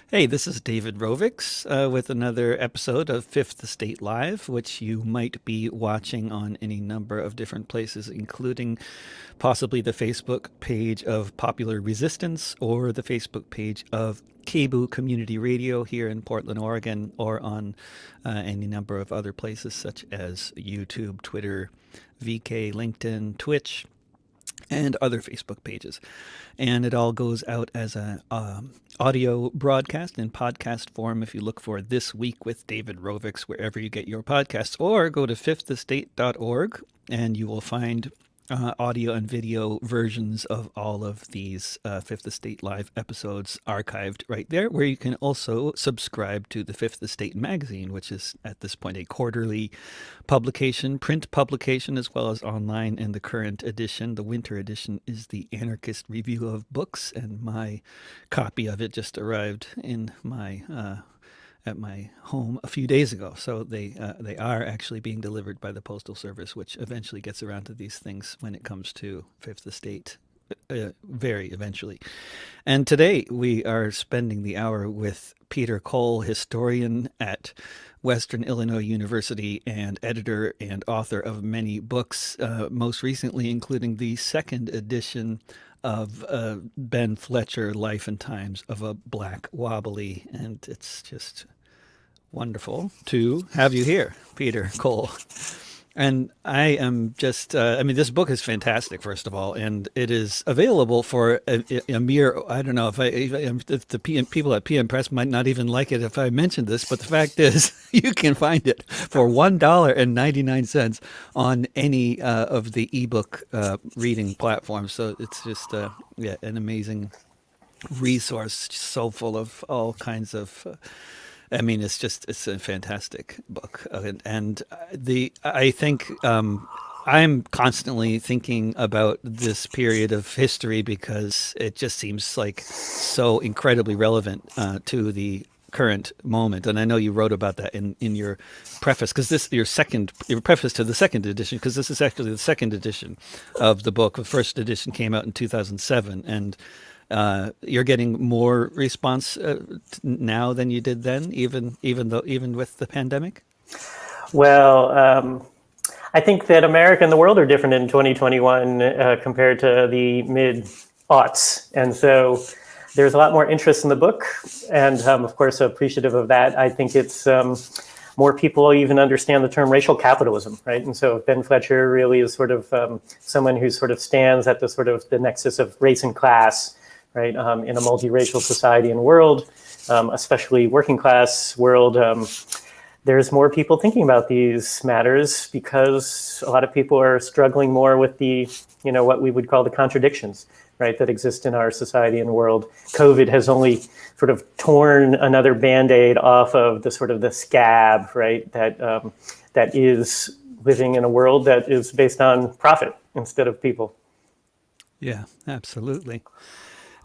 Hey, this is David Rovix with another episode of Fifth Estate Live, which you might be watching on any number of different places, including possibly the Facebook page of Popular Resistance or the Facebook page of Cebu Community Radio here in Portland, Oregon, or on any number of other places such as YouTube, Twitter, VK, LinkedIn, Twitch, and other Facebook pages. And it all goes out as a audio broadcast in podcast form if you look for This Week with David Rovix wherever you get your podcasts, or go to fifthestate.org and you will find audio and video versions of all of these Fifth Estate Live episodes archived right there, where you can also subscribe to the Fifth Estate magazine, which is at this point a quarterly publication, print publication, as well as online. And the current edition, the winter edition, is the Anarchist Review of Books, and my copy of it just arrived in my at my home a few days ago. So they are actually being delivered by the Postal Service, which eventually gets around to these things when it comes to Fifth Estate, very eventually. And today we are spending the hour with Peter Cole, historian at Western Illinois University and editor and author of many books, most recently including the second edition of Ben Fletcher, Life and Times of a Black Wobbly. And it's just wonderful to have you here, Peter Cole. And I am just, this book is fantastic, first of all, and it is available for a mere, I don't know if the people at PM Press might not even like it if I mentioned this, but the fact is you can find it for $1.99 on any of the ebook reading platforms. So it's just, an amazing resource, so full of all kinds of it's a fantastic book, and I think I'm constantly thinking about this period of history because it just seems like so incredibly relevant to the current moment. And I know you wrote about that in your preface, because your preface to the second edition, because this is actually the second edition of the book. The first edition came out in 2007, and you're getting more response now than you did then, even with the pandemic. Well, I think that America and the world are different in 2021 compared to the mid-aughts, and so there's a lot more interest in the book, and of course appreciative of that. I think it's more people even understand the term racial capitalism, right? And so Ben Fletcher really is sort of someone who sort of stands at the nexus of race and class, right, in a multiracial society and world, especially working class world. There's more people thinking about these matters because a lot of people are struggling more with the, what we would call the contradictions, right, that exist in our society and world. COVID has only sort of torn another Band-Aid off of the scab, right, that is living in a world that is based on profit instead of people. Yeah, absolutely.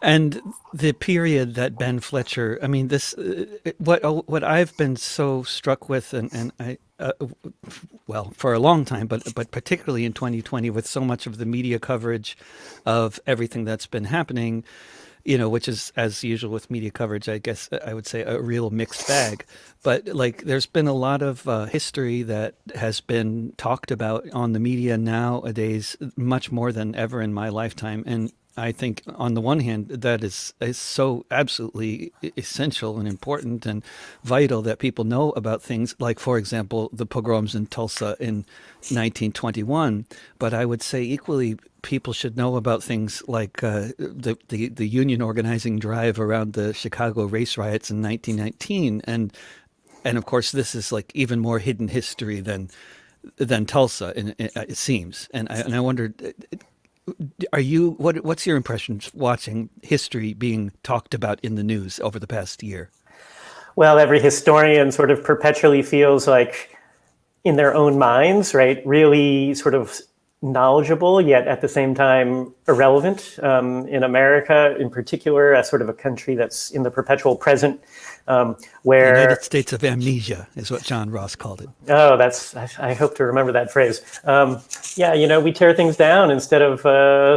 And the period that Ben Fletcher, what I've been so struck with, and I, for a long time, but particularly in 2020, with so much of the media coverage of everything that's been happening, which is, as usual with media coverage, I guess I would say a real mixed bag. But there's been a lot of history that has been talked about on the media nowadays, much more than ever in my lifetime. And I think on the one hand, that is so absolutely essential and important and vital that people know about things like, for example, the pogroms in Tulsa in 1921. But I would say equally, people should know about things like the union organizing drive around the Chicago race riots in 1919. And of course, this is like even more hidden history than Tulsa, it seems. And I wondered, what's your impression watching history being talked about in the news over the past year? Well, every historian sort of perpetually feels like in their own minds, right, really sort of knowledgeable, yet at the same time irrelevant. In America, in particular, as sort of a country that's in the perpetual present, The United where States of amnesia is what John Ross called it. oh, I hope to remember that phrase. Yeah, we tear things down instead of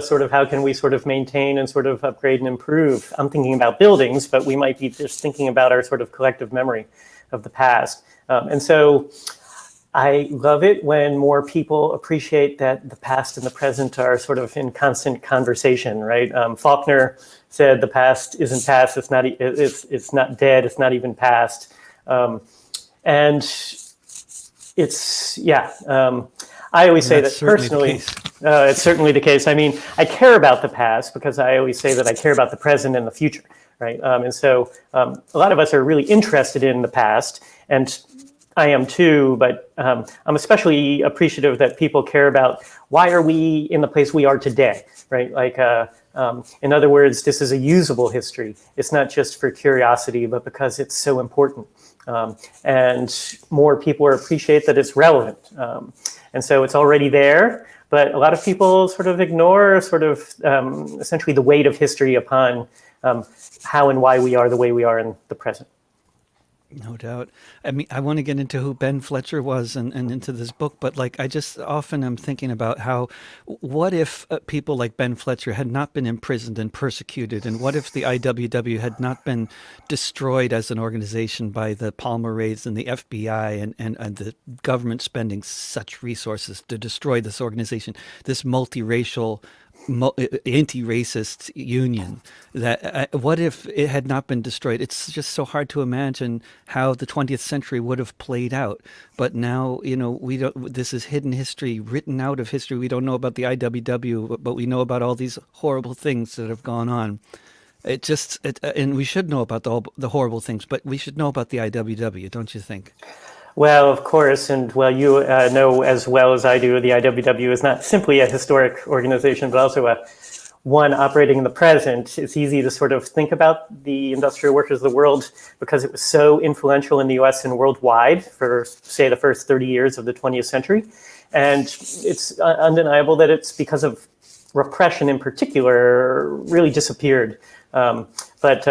sort of how can we sort of maintain and sort of upgrade and improve. I'm thinking about buildings, but we might be just thinking about our sort of collective memory of the past. And so I love it when more people appreciate that the past and the present are sort of in constant conversation, right? Faulkner said the past isn't past, it's not dead, it's not even past. And I always say that personally, it's certainly the case. I mean, I care about the past because I always say that I care about the present and the future, right? And so a lot of us are really interested in the past, and I am too, but I'm especially appreciative that people care about why are we in the place we are today, right? Like, in other words, this is a usable history. It's not just for curiosity, but because it's so important. And more people appreciate that it's relevant. And so it's already there, but a lot of people sort of ignore sort of essentially the weight of history upon how and why we are the way we are in the present. No doubt. I mean, I want to get into who Ben Fletcher was and into this book, but like I just often am thinking about how, what if people like Ben Fletcher had not been imprisoned and persecuted, and what if the IWW had not been destroyed as an organization by the Palmer raids and the FBI and the government spending such resources to destroy this organization, this multiracial anti-racist union, that what if it had not been destroyed? It's just so hard to imagine how the 20th century would have played out. But now, we don't, this is hidden history, written out of history. We don't know about the IWW, but we know about all these horrible things that have gone on. And we should know about the horrible things, but we should know about the IWW, don't you think? Well, of course, and you know as well as I do, the IWW is not simply a historic organization, but also one operating in the present. It's easy to sort of think about the industrial workers of the world because it was so influential in the US and worldwide for, say, the first 30 years of the 20th century. And it's undeniable that it's because of repression in particular really disappeared. But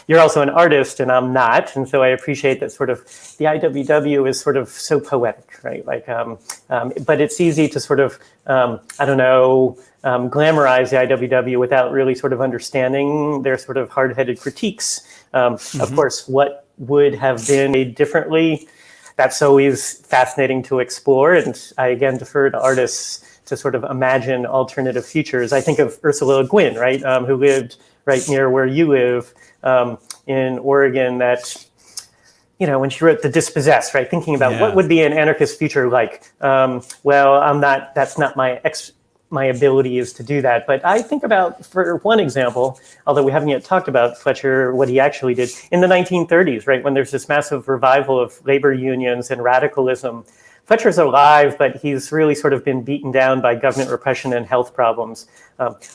you're also an artist and I'm not. And so I appreciate that sort of the IWW is sort of so poetic, right? Like, but it's easy to sort of, glamorize the IWW without really sort of understanding their sort of hard-headed critiques. Of course, what would have been made differently, that's always fascinating to explore. And I, again, defer to artists to sort of imagine alternative futures. I think of Ursula Le Guin, right, who lived right near where you live in Oregon, that, when she wrote The Dispossessed, right, thinking about what would be an anarchist future like. That's not my ability is to do that. But I think about, for one example, although we haven't yet talked about Fletcher, what he actually did in the 1930s, right, when there's this massive revival of labor unions and radicalism. Fletcher's alive, but he's really sort of been beaten down by government repression and health problems.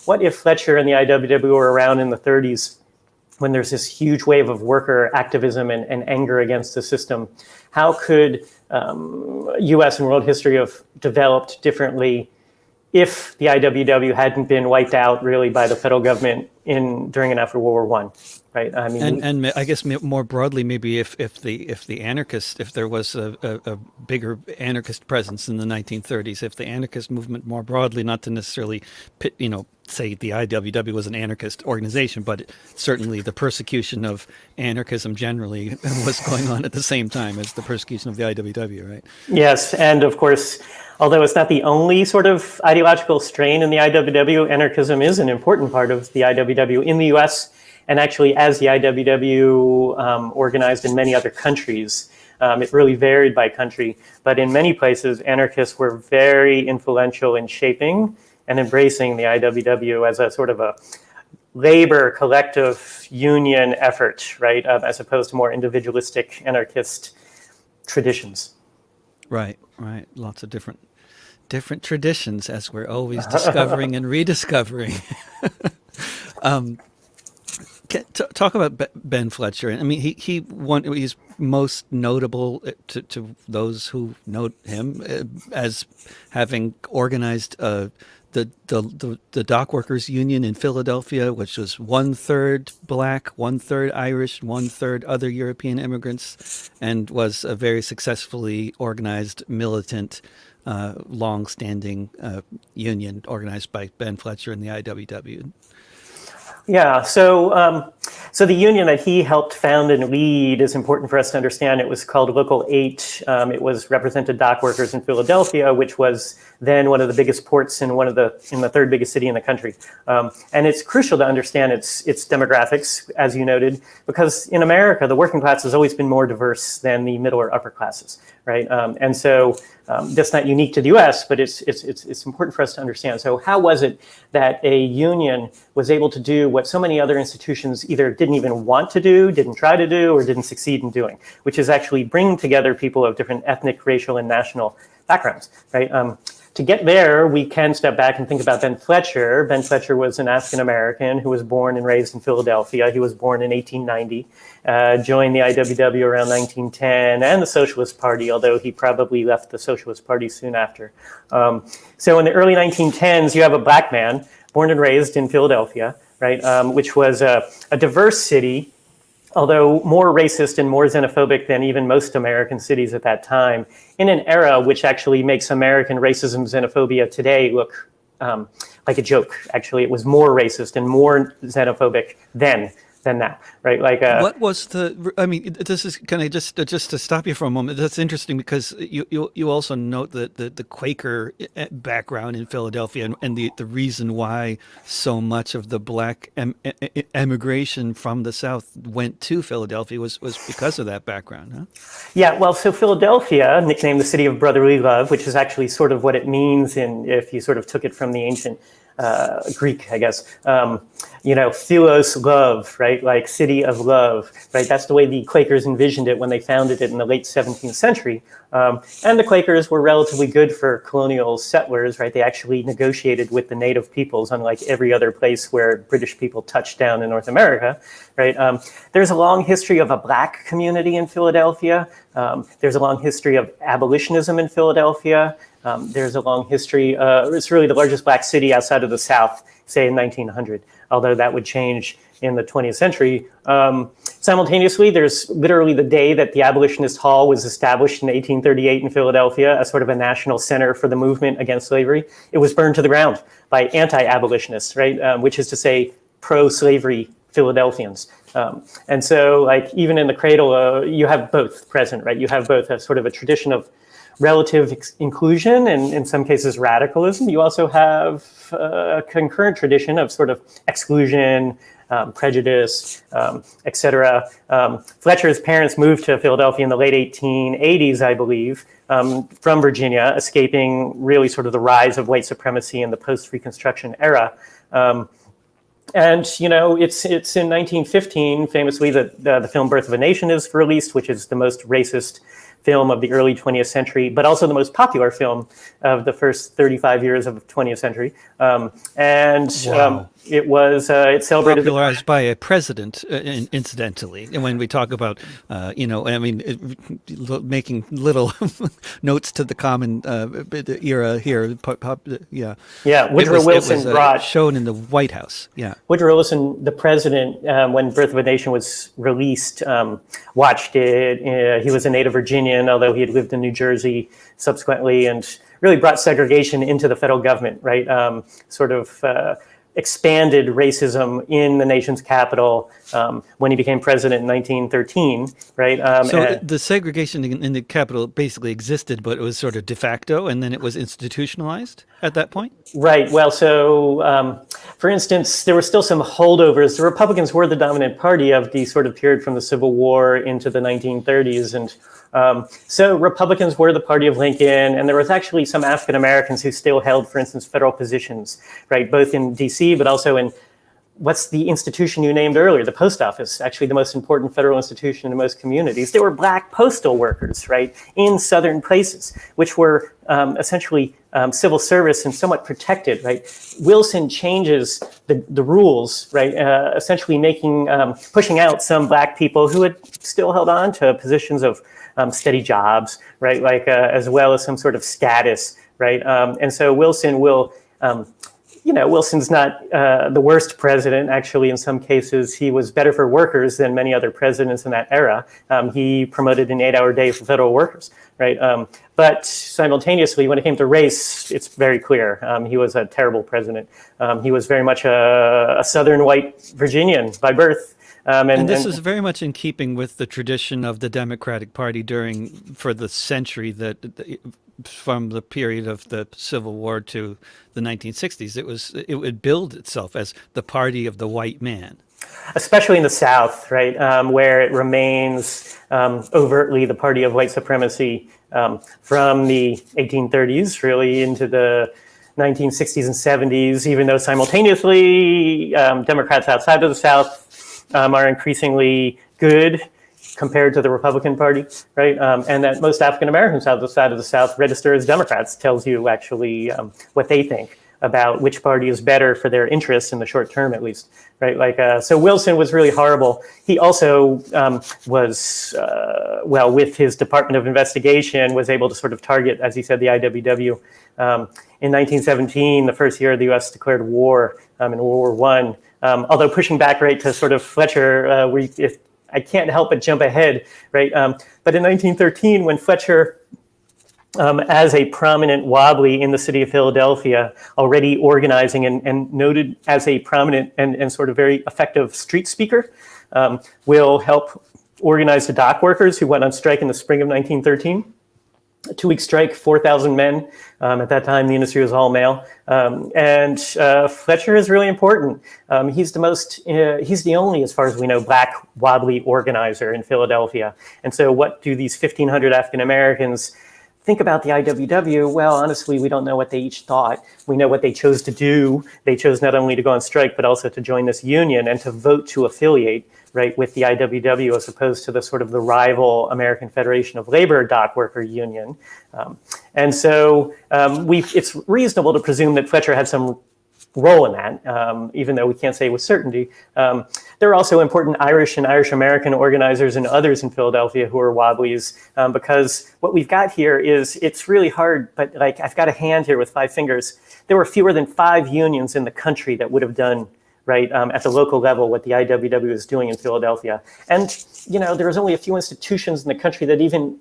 What if Fletcher and the IWW were around in the 30s when there's this huge wave of worker activism and anger against the system? How could US and world history have developed differently if the IWW hadn't been wiped out really by the federal government during and after World War I? Right. I mean, and I guess more broadly, maybe if the anarchist, if there was a bigger anarchist presence in the 1930s, if the anarchist movement more broadly, not to necessarily say the IWW was an anarchist organization, but certainly the persecution of anarchism generally was going on at the same time as the persecution of the IWW, right? Yes, and of course, although it's not the only sort of ideological strain in the IWW, anarchism is an important part of the IWW in the US, and actually as the IWW organized in many other countries. It really varied by country, but in many places, anarchists were very influential in shaping and embracing the IWW as a sort of a labor collective union effort, right, as opposed to more individualistic anarchist traditions. Right. Lots of different traditions, as we're always discovering and rediscovering. Talk about Ben Fletcher. I mean, he's most notable to those who know him as having organized the dock workers union in Philadelphia, which was 1/3 black, 1/3 Irish, 1/3 other European immigrants, and was a very successfully organized militant, long-standing union organized by Ben Fletcher and the IWW. Yeah, so the union that he helped found and lead is important for us to understand. It was called Local 8. It was represented dock workers in Philadelphia, which was then one of the biggest ports in the third biggest city in the country. And it's crucial to understand its demographics, as you noted, because in America, the working class has always been more diverse than the middle or upper classes, right? And so that's not unique to the U.S., but it's important for us to understand. So how was it that a union was able to do what so many other institutions either didn't even want to do, didn't try to do, or didn't succeed in doing, which is actually bring together people of different ethnic, racial, and national backgrounds, right? To get there, we can step back and think about Ben Fletcher. Ben Fletcher was an African-American who was born and raised in Philadelphia. He was born in 1890, joined the IWW around 1910, and the Socialist Party, although he probably left the Socialist Party soon after. So in the early 1910s, you have a black man born and raised in Philadelphia, right, which was a diverse city, although more racist and more xenophobic than even most American cities at that time, in an era which actually makes American racism, xenophobia today look like a joke. Actually, it was more racist and more xenophobic then than now, right? Like, what was the? I mean, this is kind of just to stop you for a moment. That's interesting because you also note that the Quaker background in Philadelphia and the reason why so much of the black emigration from the South went to Philadelphia was because of that background, huh? Yeah, well, so Philadelphia, nicknamed the city of brotherly love, which is actually sort of what it means if you sort of took it from the ancient Greek, I guess, philos, love, right? Like city of love, right? That's the way the Quakers envisioned it when they founded it in the late 17th century. And the Quakers were relatively good for colonial settlers, right? They actually negotiated with the native peoples, unlike every other place where British people touched down in North America, right? There's a long history of a black community in Philadelphia. There's a long history of abolitionism in Philadelphia. There's a long history. It's really the largest black city outside of the South, say in 1900, although that would change in the 20th century. Simultaneously, there's literally the day that the Abolitionist Hall was established in 1838 in Philadelphia, as sort of a national center for the movement against slavery. It was burned to the ground by anti-abolitionists, right? Which is to say pro-slavery Philadelphians. And so, like, even in the cradle, you have both present, right? You have both a sort of a tradition of relative inclusion and in some cases radicalism. You also have a concurrent tradition of sort of exclusion, prejudice, etc. Fletcher's parents moved to Philadelphia in the late 1880s, I believe, from Virginia, escaping really sort of the rise of white supremacy in the post-Reconstruction era. And, it's in 1915, famously, that the film Birth of a Nation is released, which is the most racist film of the early 20th century, but also the most popular film of the first 35 years of the 20th century. It celebrated... Popularized by a president, incidentally. And when we talk about, making little notes to the common era here. Yeah, Woodrow Wilson brought... shown in the White House, yeah. Woodrow Wilson, the president, when Birth of a Nation was released, watched it. He was a native Virginian, although he had lived in New Jersey subsequently, and really brought segregation into the federal government, right? Expanded racism in the nation's capital when he became president in 1913, right? The segregation in the capital basically existed, but it was sort of de facto, and then it was institutionalized at that point? Right. Well, so for instance, there were still some holdovers. The Republicans were the dominant party of the sort of period from the Civil War into the 1930s, and so Republicans were the party of Lincoln, and there was actually some African Americans who still held, for instance, federal positions, right, both in D.C., but also in what's the institution you named earlier? The post office, actually the most important federal institution in most communities. There were black postal workers, right, in southern places, which were essentially civil service and somewhat protected, right? Wilson changes the rules, right, essentially pushing out some black people who had still held on to positions of steady jobs, right, like as well as some sort of status, right? And so Wilson will Wilson's not the worst president. Actually, in some cases, he was better for workers than many other presidents in that era. He promoted an 8-hour day for federal workers, right? But simultaneously, when it came to race, it's very clear. He was a terrible president. He was very much a Southern white Virginian by birth. And this is very much in keeping with the tradition of the Democratic Party for the century from the period of the Civil War to the 1960s. It would build itself as the party of the white man. Especially in the South, right, where it remains overtly the party of white supremacy from the 1830s really into the 1960s and 70s, even though simultaneously Democrats outside of the South are increasingly good compared to the Republican Party, right? And that most African Americans outside of the South register as Democrats tells you actually what they think about which party is better for their interests in the short term, at least, right? Like, so Wilson was really horrible. He also was, with his Department of Investigation, was able to sort of target, as he said, the IWW. In 1917, the first year the U.S. declared war in World War I, although pushing back right to sort of Fletcher, I can't help but jump ahead, right? But in 1913, when Fletcher, as a prominent wobbly in the city of Philadelphia, already organizing and noted as a prominent and sort of very effective street speaker, will help organize the dock workers who went on strike in the spring of 1913. A 2-week strike, 4,000 men. At that time, the industry was all male. And Fletcher is really important. He's the only, as far as we know, black wobbly organizer in Philadelphia. And so what do these 1,500 African Americans think about the IWW? Well, honestly, we don't know what they each thought. We know what they chose to do. They chose not only to go on strike, but also to join this union and to vote to affiliate, right, with the IWW as opposed to the rival American Federation of Labor Dock Worker Union. And so it's reasonable to presume that Fletcher had some role in that, even though we can't say with certainty. There are also important Irish and Irish American organizers and others in Philadelphia who are wobblies, because what we've got here is, it's really hard, but like I've got a hand here with 5 fingers. There were fewer than 5 unions in the country that would have done right, at the local level, what the IWW is doing in Philadelphia. And, there was only a few institutions in the country that even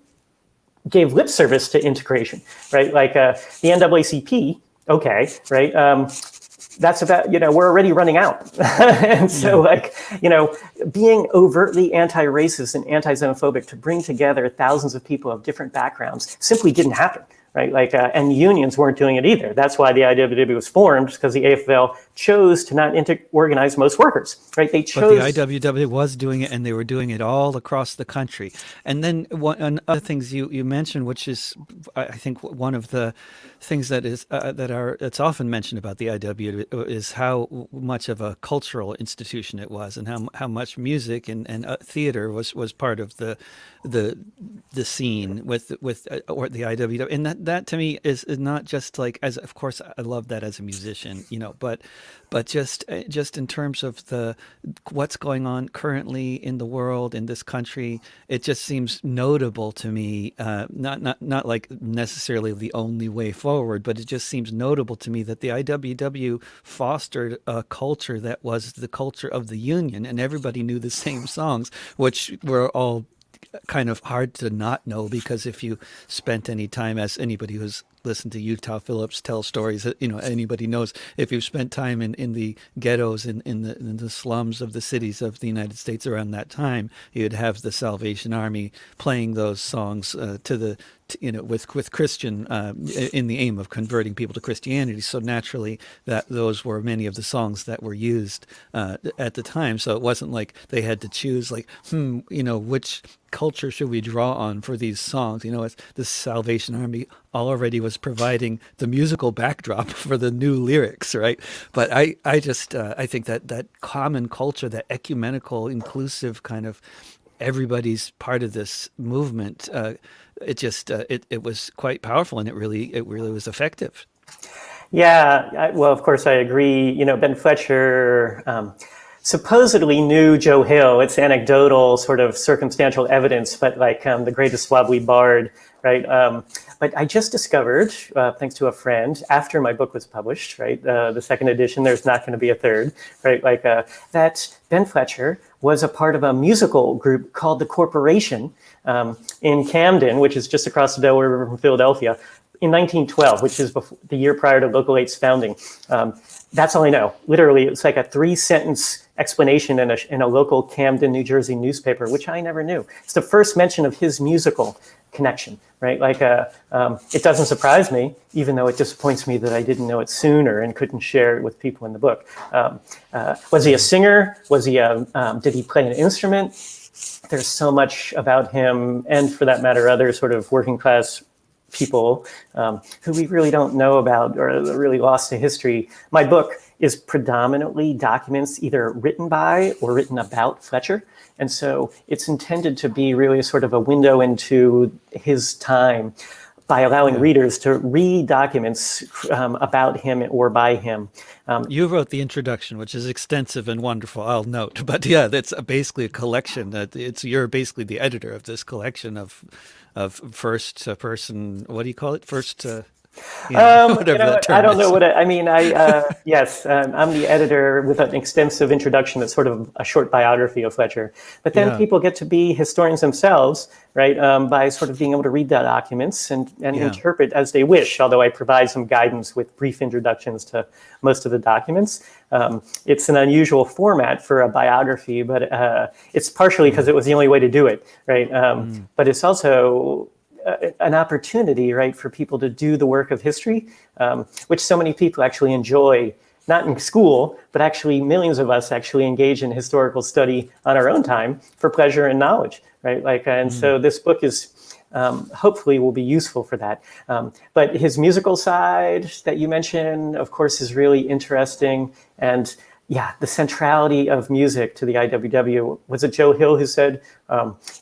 gave lip service to integration, right? Like the NAACP, okay, right? That's about, we're already running out. And so being overtly anti-racist and anti-xenophobic to bring together thousands of people of different backgrounds simply didn't happen. Right, and unions weren't doing it either. That's why the IWW was formed, because the AFL chose to not organize most workers. Right, they chose. But the IWW was doing it, and they were doing it all across the country. And then one other things you mentioned, which is, I think, one of the things that's often mentioned about the IWW is how much of a cultural institution it was, and how much music and theater was part of the scene with or the IWW. And that to me is not just like, as of course I love that as a musician, but just in terms of what's going on currently in the world, in this country, it just seems notable to me, not like necessarily the only way forward, but it just seems notable to me that the IWW fostered a culture that was the culture of the union, and everybody knew the same songs, which were all kind of hard to not know, because if you spent any time, as anybody who's listened to Utah Phillips tell stories, anybody knows, if you've spent time in the ghettos, in the slums of the cities of the United States around that time, you'd have the Salvation Army playing those songs with Christian, in the aim of converting people to Christianity. So naturally, those were many of the songs that were used at the time. So it wasn't like they had to choose, like, which culture should we draw on for these songs? The Salvation Army already was just providing the musical backdrop for the new lyrics, right? But I think that common culture, that ecumenical, inclusive kind of everybody's part of this movement, it was quite powerful, and it really was effective. Yeah, well, of course, I agree. Ben Fletcher supposedly knew Joe Hill. It's anecdotal, sort of circumstantial evidence, but like the greatest wobbly bard, right? But I just discovered, thanks to a friend, after my book was published, right, the second edition, there's not going to be a third, right, that Ben Fletcher was a part of a musical group called The Corporation in Camden, which is just across the Delaware River from Philadelphia, in 1912, which is the year prior to Local 8's founding. That's all I know. Literally, it's like a 3-sentence explanation in a local Camden, New Jersey newspaper, which I never knew. It's the first mention of his musical connection, right? It doesn't surprise me, even though it disappoints me that I didn't know it sooner and couldn't share it with people in the book. Was he a singer? Did he play an instrument? There's so much about him, and for that matter, other sort of working class people who we really don't know about or are really lost to history. My book is predominantly documents either written by or written about Fletcher. And so it's intended to be really sort of a window into his time by allowing readers to read documents about him or by him. You wrote the introduction, which is extensive and wonderful, I'll note. But yeah, that's basically a collection. You're basically the editor of this collection of first person. What do you call it? Whatever that term I don't know is. what I mean. Yes, I'm the editor with an extensive introduction that's sort of a short biography of Fletcher. But then people get to be historians themselves, right? By sort of being able to read the documents and interpret as they wish. Although I provide some guidance with brief introductions to most of the documents. It's an unusual format for a biography, but it's partially because it was the only way to do it, right? But it's also an opportunity, right, for people to do the work of history, which so many people actually enjoy, not in school, but actually millions of us actually engage in historical study on our own time for pleasure and knowledge, right? So this book is hopefully will be useful for that. But his musical side that you mentioned, of course, is really interesting. And yeah, the centrality of music to the IWW. Was it Joe Hill who said,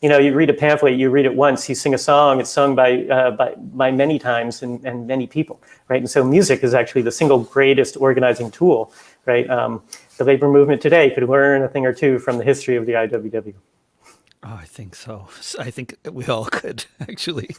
you read a pamphlet, you read it once, you sing a song, it's sung by many times and many people, right? And so music is actually the single greatest organizing tool, right? The labor movement today could learn a thing or two from the history of the IWW. Oh, I think so. I think we all could actually.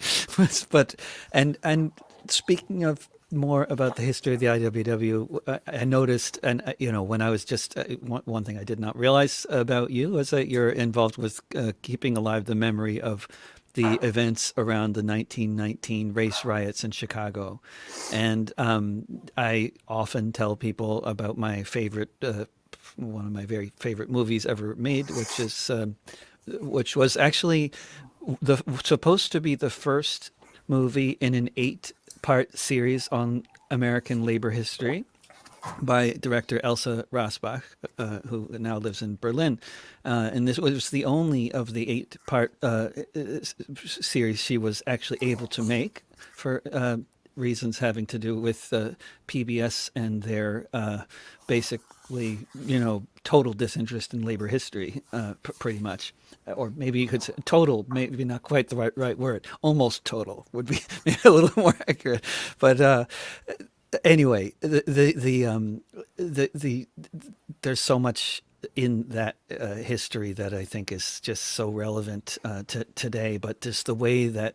But and speaking of more about the history of the IWW, I noticed, and when I was just one thing I did not realize about you was that you're involved with keeping alive the memory of the events around the 1919 race riots in Chicago, and I often tell people about my favorite, one of my very favorite movies ever made, which was actually supposed to be the first movie in an 8-part series on American labor history by director Elsa Rosbach, who now lives in Berlin. And this was the only of the 8-part series she was actually able to make for reasons having to do with PBS and their basically, total disinterest in labor history, pretty much. Or maybe you could say total, maybe not quite the right word. Almost total would be maybe a little more accurate. But anyway, there's so much in that history that I think is just so relevant to today. But just the way that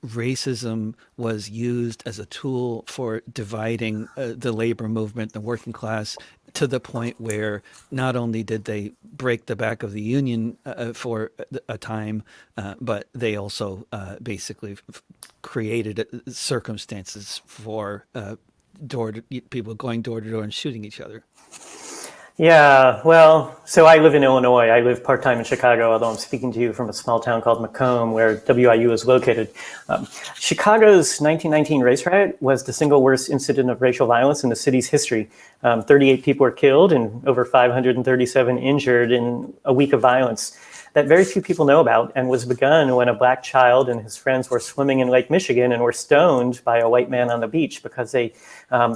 racism was used as a tool for dividing the labor movement, the working class, to the point where not only did they break the back of the Union for a time, but they also basically created circumstances for people going door to door and shooting each other. Yeah, well, so I live in Illinois. I live part-time in Chicago, although I'm speaking to you from a small town called Macomb, where WIU is located. Chicago's 1919 race riot was the single worst incident of racial violence in the city's history. 38 people were killed and over 537 injured in a week of violence. that very few people know about, and was begun when a black child and his friends were swimming in Lake Michigan and were stoned by a white man on the beach because they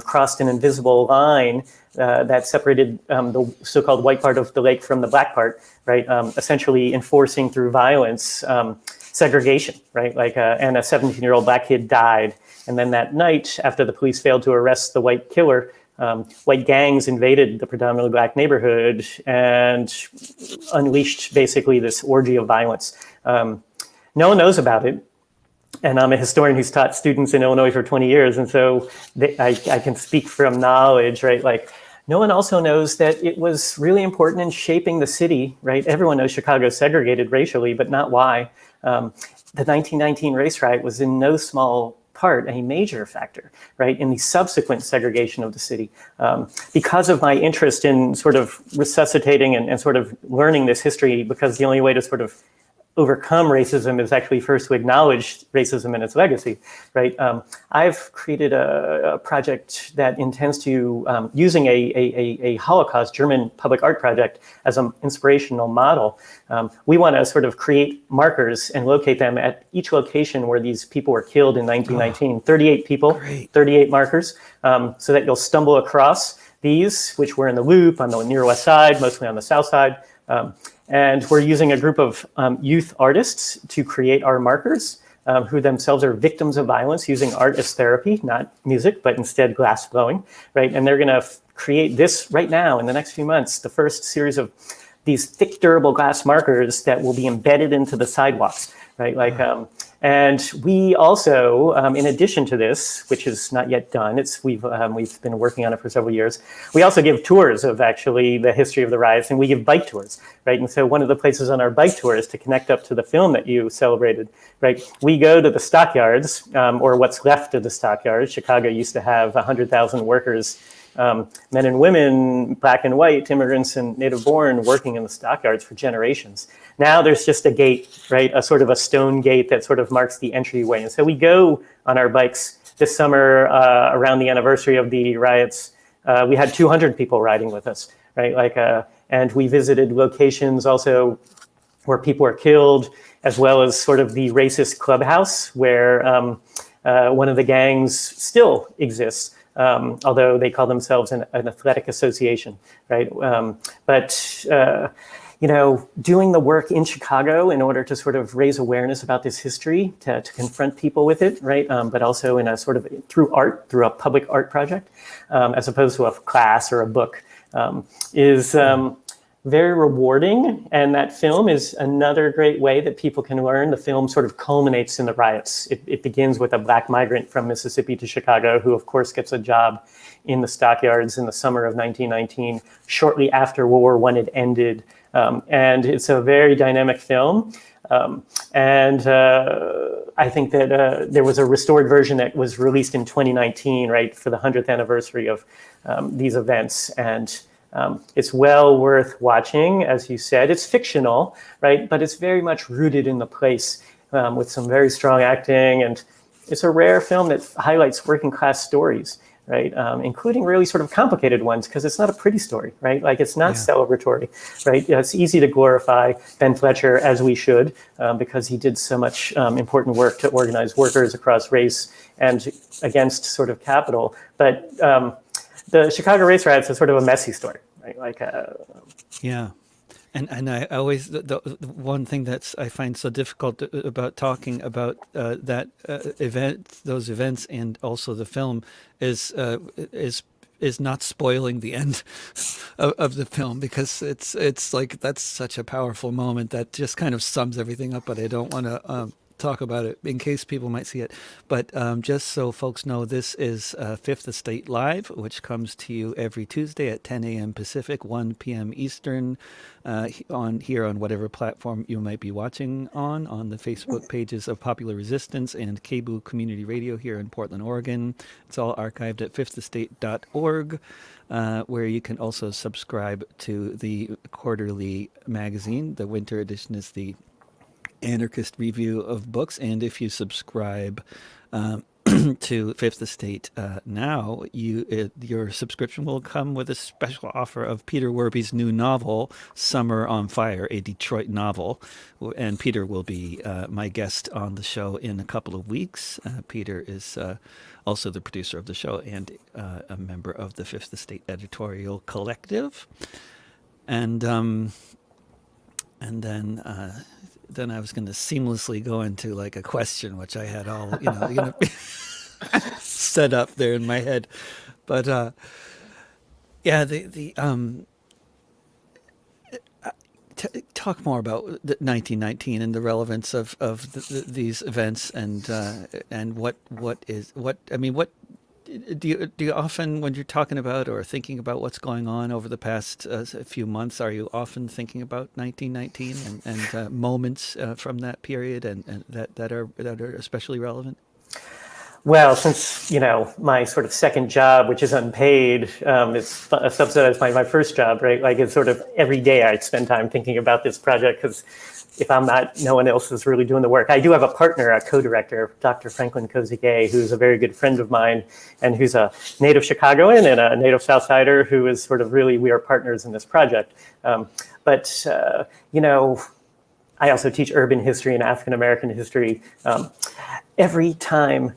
crossed an invisible line that separated the so-called white part of the lake from the black part, right? Essentially enforcing through violence segregation, right? And a 17-year-old black kid died. And then that night, after the police failed to arrest the white killer, white gangs invaded the predominantly black neighborhood and unleashed basically this orgy of violence. No one knows about it. And I'm a historian who's taught students in Illinois for 20 years. And so I can speak from knowledge, right? No one also knows that it was really important in shaping the city, right? Everyone knows Chicago segregated racially, but not why. The 1919 race riot was in no small part a major factor, right, in the subsequent segregation of the city. Because of my interest in sort of resuscitating and sort of learning this history, because the only way to sort of overcome racism is actually first to acknowledge racism and its legacy, right? I've created a project that intends to, using a Holocaust German public art project as an inspirational model, we want to sort of create markers and locate them at each location where these people were killed in 1919. 38 people, Great. 38 markers, so that you'll stumble across these, which were in the Loop on the near west side, mostly on the south side. And we're using a group of youth artists to create our markers, who themselves are victims of violence using art as therapy, not music, but instead glass blowing, right? And they're going to create this right now in the next few months, the first series of these thick, durable glass markers that will be embedded into the sidewalks, right? And we also, in addition to this, which is not yet done, we've been working on it for several years. We also give tours of actually the history of the riots, and we give bike tours, right? And so one of the places on our bike tour is to connect up to the film that you celebrated, right? We go to the stockyards, or what's left of the stockyards. Chicago used to have 100,000 workers, men and women, black and white, immigrants and native born, working in the stockyards for generations. Now there's just a gate, right? A sort of a stone gate that sort of marks the entryway. And so we go on our bikes this summer around the anniversary of the riots. We had 200 people riding with us, right? And we visited locations also where people were killed, as well as sort of the racist clubhouse where one of the gangs still exists. Although they call themselves an athletic association, right? Doing the work in Chicago in order to sort of raise awareness about this history, to confront people with it, right? But also in a sort of through a public art project, as opposed to a class or a book, is very rewarding. And that film is another great way that people can learn. The film sort of culminates in the riots. It begins with a black migrant from Mississippi to Chicago, who of course gets a job in the stockyards in the summer of 1919, shortly after World War I had ended. And it's a very dynamic film. I think that there was a restored version that was released in 2019, right, for the 100th anniversary of these events. And it's well worth watching, as you said. It's fictional, right, but it's very much rooted in the place, with some very strong acting. And it's a rare film that highlights working class stories, right, including really sort of complicated ones, because it's not a pretty story, right? It's not celebratory, right? It's easy to glorify Ben Fletcher, as we should, because he did so much important work to organize workers across race and against sort of capital. But the Chicago race riots is sort of a messy story, right? Yeah. And I always, the one thing that's I find so difficult about talking about that event, those events, and also the film is not spoiling the end of the film, because it's like that's such a powerful moment that just kind of sums everything up. But I don't want to talk about it in case people might see it. But just so folks know, this is Fifth Estate Live, which comes to you every Tuesday at 10 a.m. Pacific, 1 p.m. Eastern, on whatever platform you might be watching on the Facebook pages of Popular Resistance and Cable Community Radio here in Portland, Oregon. It's all archived at fifthestate.org, where you can also subscribe to the quarterly magazine. The winter edition is the Anarchist Review of Books, and if you subscribe to Fifth Estate now, your subscription will come with a special offer of Peter Werby's new novel, Summer on Fire, a Detroit novel. And Peter will be my guest on the show in a couple of weeks. Peter is also the producer of the show and a member of the Fifth Estate editorial collective. And then I was going to seamlessly go into like a question, which I had all set up there in my head, but yeah, talk more about 1919 and the relevance of these events and what I mean, what do you often, when you're talking about or thinking about what's going on over the past few months, are you often thinking about 1919 and moments from that period and that are especially relevant? Well, since, my sort of second job, which is unpaid, is subsidized by my first job, right? Like it's sort of every day I spend time thinking about this project because if I'm not, no one else is really doing the work. I do have a partner, a co-director, Dr. Franklin Kozigay, who's a very good friend of mine and who's a native Chicagoan and a native Southsider who is sort of really, we are partners in this project. But I also teach urban history and African-American history. Every time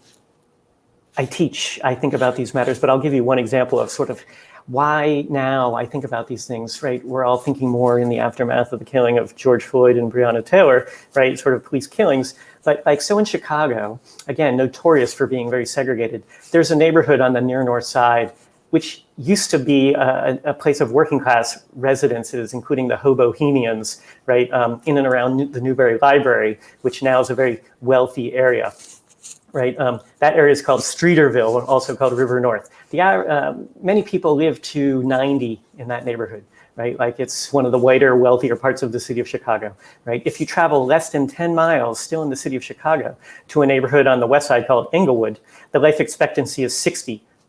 I teach, I think about these matters, but I'll give you one example of sort of why now I think about these things, right? We're all thinking more in the aftermath of the killing of George Floyd and Breonna Taylor, right? Sort of police killings. But so in Chicago, again, notorious for being very segregated, there's a neighborhood on the near north side, which used to be a place of working class residences, including the Hobohemians, right? In and around the Newberry Library, which now is a very wealthy area. Right, that area is called Streeterville, also called River North. Many people live to 90 in that neighborhood, right? Like it's one of the whiter, wealthier parts of the city of Chicago, right? If you travel less than 10 miles, still in the city of Chicago, to a neighborhood on the west side called Englewood, the life expectancy is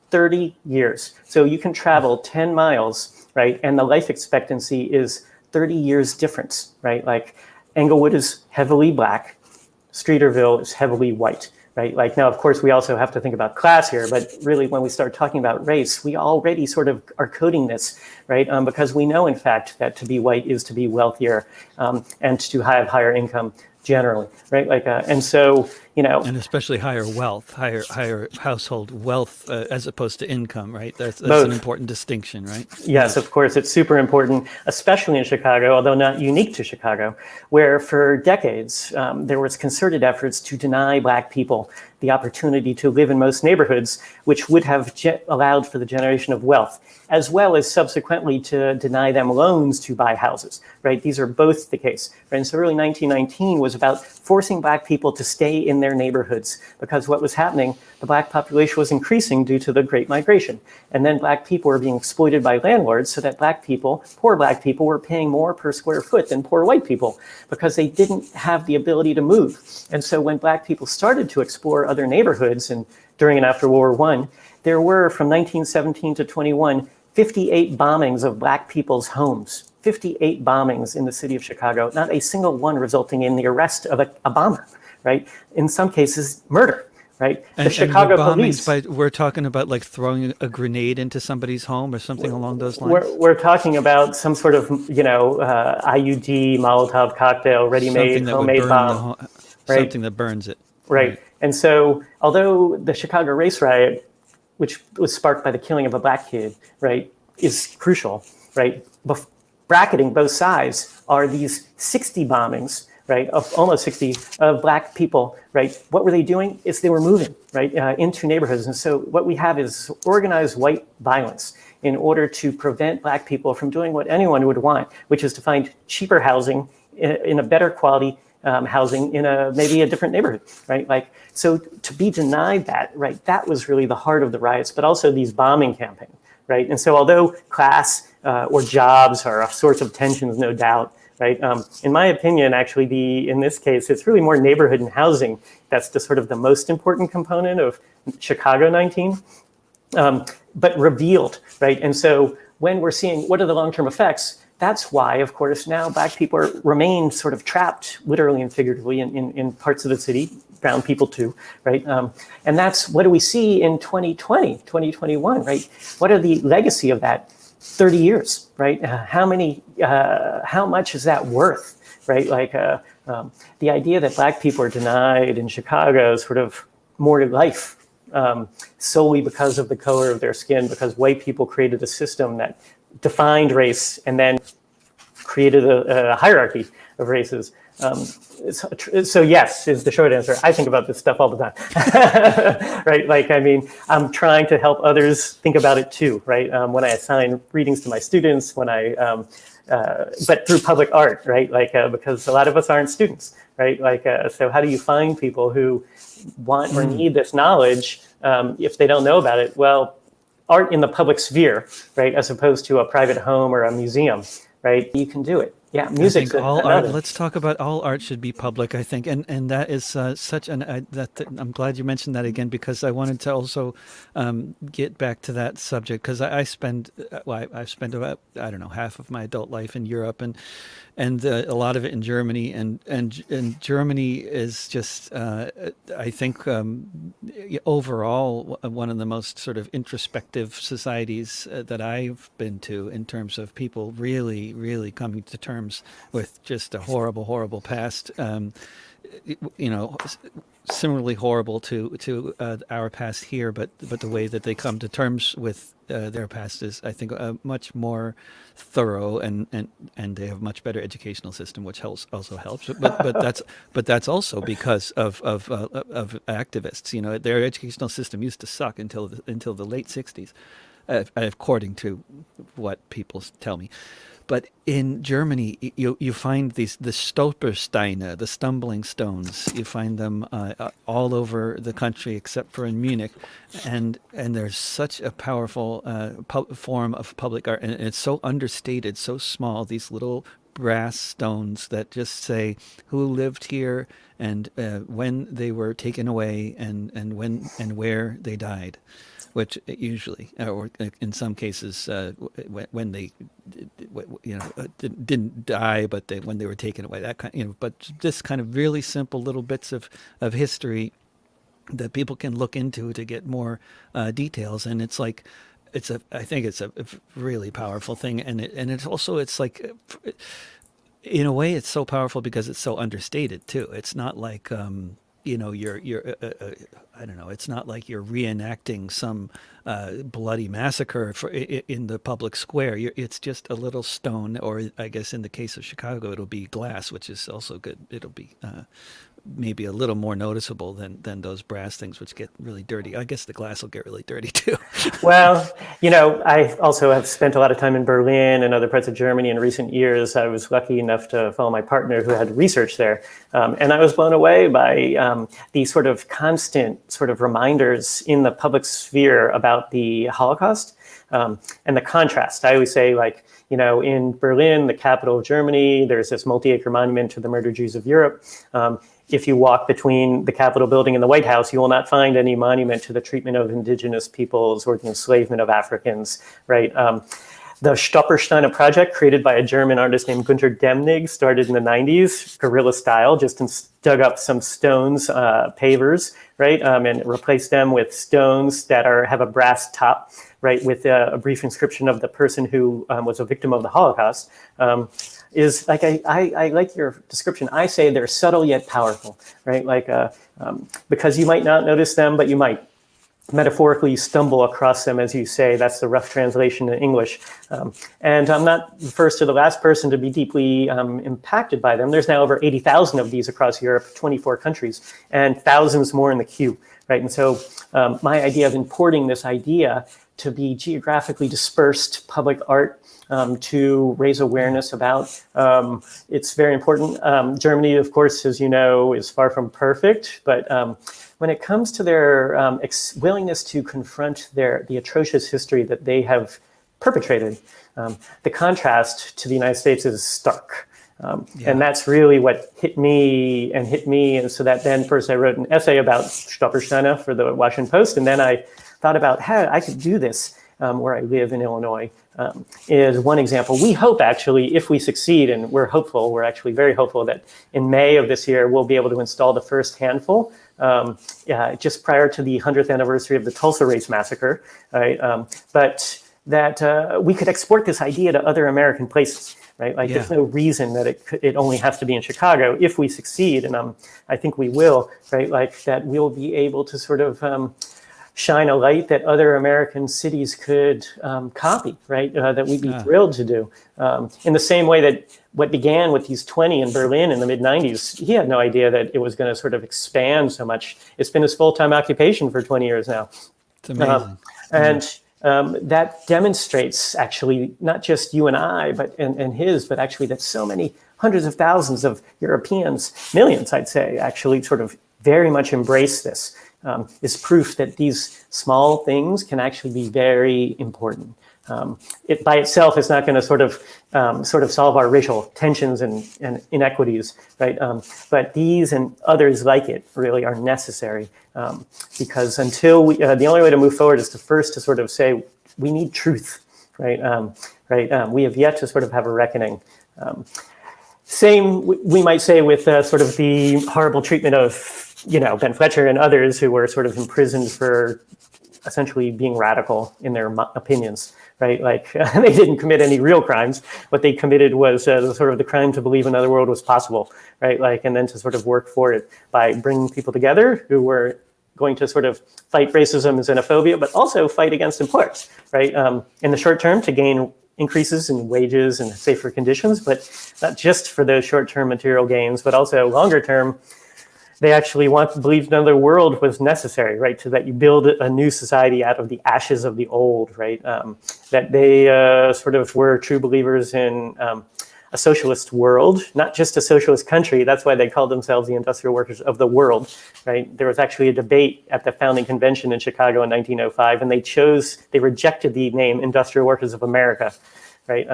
30 years. So you can travel 10 miles, right? And the life expectancy is 30 years difference, right? Like Englewood is heavily black, Streeterville is heavily white. Right? Like now, of course, we also have to think about class here, but really when we start talking about race, we already sort of are coding this, right? Because we know, in fact, that to be white is to be wealthier and to have higher income generally, right? Like, and so, and especially higher wealth, higher household wealth as opposed to income, right? That's an important distinction, right? Yes, of course, it's super important, especially in Chicago, although not unique to Chicago, where for decades there was concerted efforts to deny Black people the opportunity to live in most neighborhoods, which would have allowed for the generation of wealth, as well as subsequently to deny them loans to buy houses, right? These are both the case. Right? And so really 1919 was about forcing Black people to stay in their neighborhoods because what was happening, the Black population was increasing due to the Great Migration. And then Black people were being exploited by landlords so that Black people, poor Black people, were paying more per square foot than poor white people because they didn't have the ability to move. And so when Black people started to explore other neighborhoods and during and after World War I, there were from 1917 to 21, 58 bombings of Black people's homes, 58 bombings in the city of Chicago, not a single one resulting in the arrest of a bomber, right? In some cases, murder, right? The Chicago police. We're talking about like throwing a grenade into somebody's home or something along those lines? We're talking about some sort of, IUD, Molotov cocktail, ready-made, homemade bomb. Right? Something that burns it. Right. And so although the Chicago race riot, which was sparked by the killing of a Black kid, right, is crucial, right? Bracketing both sides are these 60 bombings, right, of almost 60 of Black people, right? What were they doing? They were moving, right, into neighborhoods. And so what we have is organized white violence in order to prevent Black people from doing what anyone would want, which is to find cheaper housing in a better quality housing in maybe a different neighborhood, right? Like, so to be denied that, right, that was really the heart of the riots, but also these bombing campaigns, right? And so although class or jobs are a source of tensions, no doubt, right? In my opinion, actually, in this case, it's really more neighborhood and housing that's the sort of the most important component of Chicago 19, but revealed, right? And so when we're seeing what are the long-term effects, that's why, of course, now Black people remain sort of trapped, literally and figuratively, in parts of the city, brown people too, right? And that's what do we see in 2020, 2021, right? What are the legacy of that 30 years, right? How much is that worth, right? Like the idea that Black people are denied in Chicago sort of more to life solely because of the color of their skin, because white people created a system that defined race and then created a hierarchy of races. So yes, is the short answer. I think about this stuff all the time, right? Like, I mean, I'm trying to help others think about it too, right? When I assign readings to my students, but through public art, right? Like, because a lot of us aren't students, right? Like, so how do you find people who want or need this knowledge if they don't know about it? Well, art in the public sphere, right? As opposed to a private home or a museum, right? You can do it. Yeah, music's all art. another. Let's talk about all art should be public. I think, and that is such an. I'm glad you mentioned that again because I wanted to also get back to that subject because I spend I've spent about I don't know half of my adult life in Europe and a lot of it in Germany and Germany is just I think overall one of the most sort of introspective societies that I've been to in terms of people really coming to terms with just a horrible past. You know, similarly horrible to our past here, but the way that they come to terms with their past is, I think, much more thorough, and they have a much better educational system, which also helps. But that's also because of activists. You know, their educational system used to suck until the late '60s, according to what people tell me. But in Germany, you find the Stolpersteine, the stumbling stones. You find them all over the country, except for in Munich, and there's such a powerful form of public art, and it's so understated, so small. These little brass stones that just say who lived here and when they were taken away and when and where they died, which usually, or in some cases, when they, didn't die, but when they were taken away, that kind, but just kind of really simple little bits of history that people can look into to get more details, and it's like, I think it's a really powerful thing, and it's also like. In a way, it's so powerful because it's so understated too. It's not like you're I don't know. It's not like you're reenacting some bloody massacre in the public square. It's just a little stone, or I guess in the case of Chicago, it'll be glass, which is also good. It'll be maybe a little more noticeable than those brass things, which get really dirty. I guess the glass will get really dirty too. Well, I also have spent a lot of time in Berlin and other parts of Germany in recent years. I was lucky enough to follow my partner who had research there. And I was blown away by these sort of constant sort of reminders in the public sphere about the Holocaust and the contrast. I always say, like, in Berlin, the capital of Germany, there's this multi-acre monument to the murdered Jews of Europe. If you walk between the Capitol building and the White House, you will not find any monument to the treatment of indigenous peoples or the enslavement of Africans, right? The Stolpersteine project, created by a German artist named Günter Demnig, started in the 90s, guerrilla style, just dug up some stones, pavers, right? And replaced them with stones that have a brass top, right? With a brief inscription of the person who was a victim of the Holocaust. Is like, I like your description. I say they're subtle yet powerful, right? Like, because you might not notice them, but you might metaphorically stumble across them, as you say. That's the rough translation in English. And I'm not the first or the last person to be deeply impacted by them. There's now over 80,000 of these across Europe, 24 countries, and thousands more in the queue, right? And so my idea of importing this idea to be geographically dispersed public art to raise awareness about. It's very important. Germany, of course, as you know, is far from perfect, but when it comes to their willingness to confront the atrocious history that they have perpetrated, the contrast to the United States is stark. And that's really what hit me. And so that then first I wrote an essay about Stolpersteine for the Washington Post, and then I thought about how I could do this where I live in Illinois, is one example. We hope, actually, if we succeed, and we're hopeful, we're actually very hopeful that in May of this year, we'll be able to install the first handful just prior to the 100th anniversary of the Tulsa Race Massacre, right? But that we could export this idea to other American places, right? Like, there's no reason that it only has to be in Chicago if we succeed, and I think we will, right? Like, that we'll be able to sort of shine a light that other American cities could copy, right? That we'd be thrilled to do. In the same way that what began with these 20 in Berlin in the mid-90s, he had no idea that it was going to sort of expand so much. It's been his full-time occupation for 20 years now. It's amazing. That demonstrates, actually, not just you and I, and his, but actually that so many hundreds of thousands of Europeans, millions, I'd say, actually sort of very much embrace this. Is proof that these small things can actually be very important. It by itself is not going to sort of solve our racial tensions and inequities, right? But these and others like it really are necessary, because until the only way to move forward is to sort of say we need truth, right? We have yet to sort of have a reckoning. Same, we might say, with sort of the horrible treatment of Ben Fletcher and others who were sort of imprisoned for essentially being radical in their opinions, right? Like, they didn't commit any real crimes. What they committed was sort of the crime to believe another world was possible, right? Like, and then to sort of work for it by bringing people together who were going to sort of fight racism and xenophobia, but also fight against employers, right? In the short term, to gain increases in wages and safer conditions, but not just for those short-term material gains, but also longer term. They actually believed another world was necessary, right? So that you build a new society out of the ashes of the old, right? That they sort of were true believers in a socialist world, not just a socialist country. That's why they called themselves the industrial workers of the world, right? There was actually a debate at the founding convention in Chicago in 1905, and they rejected the name Industrial Workers of America, right?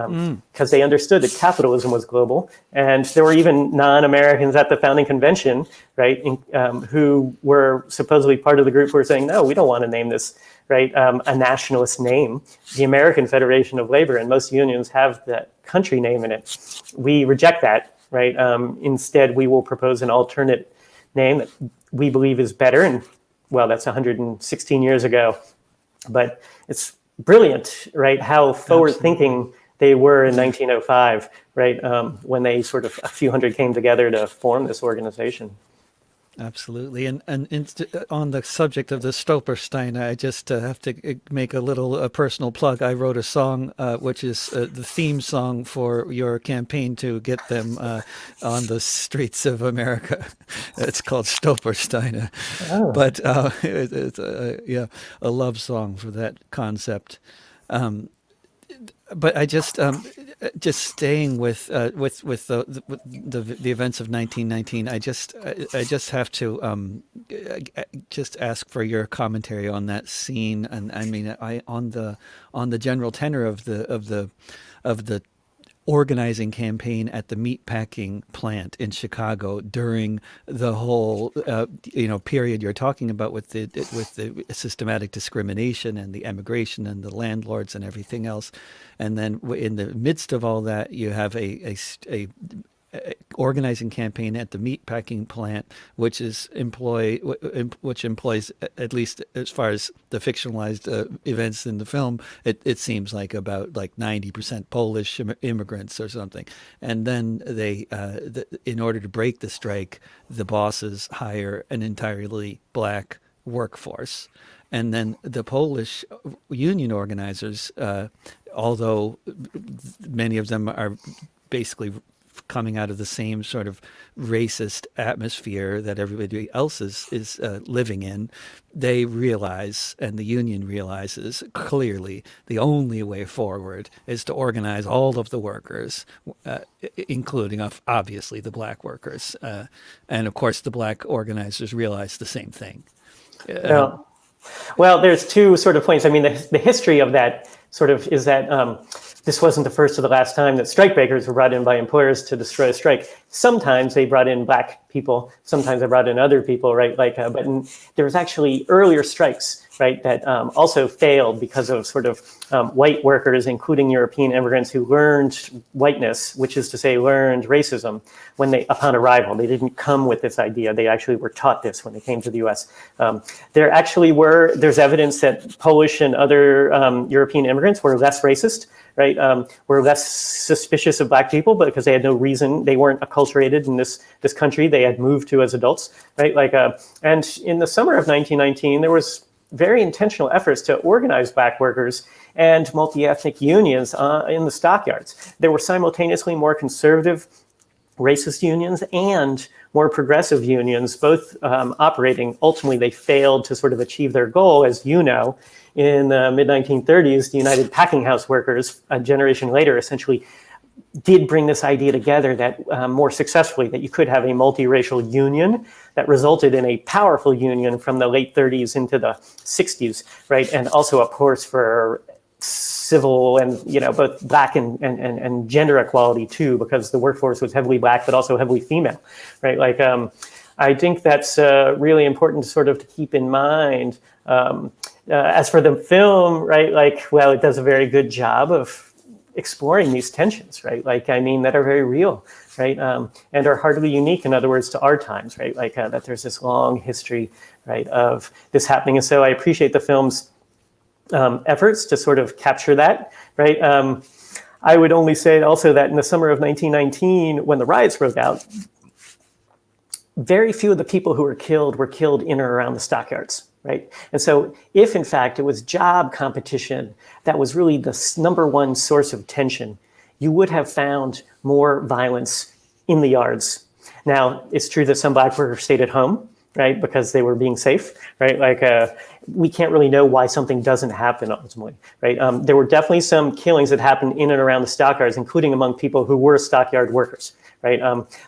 Because they understood that capitalism was global. And there were even non-Americans at the founding convention, right, who were supposedly part of the group who were saying, no, we don't want to name this, right, a nationalist name. The American Federation of Labor and most unions have that country name in it. We reject that, right? Instead, we will propose an alternate name that we believe is better. And, well, that's 116 years ago. But it's brilliant, right, how forward-thinking they were in 1905, right, when they sort of, a few hundred came together to form this organization. Absolutely. And on the subject of the Stolperstein, I just have to make a little personal plug. I wrote a song, which is the theme song for your campaign to get them on the streets of America. It's called Stolperstein. Oh. But it's a love song for that concept. But I just staying with the events of 1919. I just have to just ask for your commentary on that scene, and I mean, on the general tenor of the organizing campaign at the meatpacking plant in Chicago during the whole period you're talking about with the systematic discrimination and the emigration and the landlords and everything else, and then in the midst of all that you have a organizing campaign at the meatpacking plant, which employs, at least as far as the fictionalized events in the film, it seems like about like 90% Polish immigrants or something. And then they, in order to break the strike, the bosses hire an entirely black workforce. And then the Polish union organizers, although many of them are basically coming out of the same sort of racist atmosphere that everybody else is living in, they realize, and the union realizes clearly, the only way forward is to organize all of the workers, including obviously the black workers. And of course, the black organizers realize the same thing. Well, there's two sort of points. I mean, the history of that sort of is that this wasn't the first or the last time that strikebreakers were brought in by employers to destroy a strike. Sometimes they brought in black people. Sometimes they brought in other people, right? Like, but there was actually earlier strikes right, that also failed because of sort of white workers, including European immigrants who learned whiteness, which is to say learned racism, when they, upon arrival. They didn't come with this idea. They actually were taught this when they came to the US. There's evidence that Polish and other European immigrants were less racist, right, were less suspicious of Black people, but because they had no reason, they weren't acculturated in this country they had moved to as adults, right? And in the summer of 1919, there was very intentional efforts to organize Black workers and multi-ethnic unions in the stockyards. There were simultaneously more conservative racist unions and more progressive unions, both operating. Ultimately, they failed to sort of achieve their goal, as you know. In the mid-1930s, the United Packing House Workers, a generation later, essentially did bring this idea together that more successfully, that you could have a multiracial union that resulted in a powerful union from the late 30s into the 60s, right? And also, of course, for civil and, both Black and gender equality too, because the workforce was heavily Black, but also heavily female, right? I think that's really important sort of to keep in mind. As for the film, right, it does a very good job of exploring these tensions, right? That are very real, right? And are hardly unique, in other words, to our times, right? That there's this long history, right, of this happening. And so I appreciate the film's efforts to sort of capture that, right? I would only say also that in the summer of 1919, when the riots broke out, very few of the people who were killed in or around the stockyards, right? And so if in fact it was job competition that was really the number one source of tension, you would have found more violence in the yards. Now, it's true that some Black workers stayed at home, right, because they were being safe, right? We can't really know why something doesn't happen ultimately, right? There were definitely some killings that happened in and around the stockyards, including among people who were stockyard workers, right?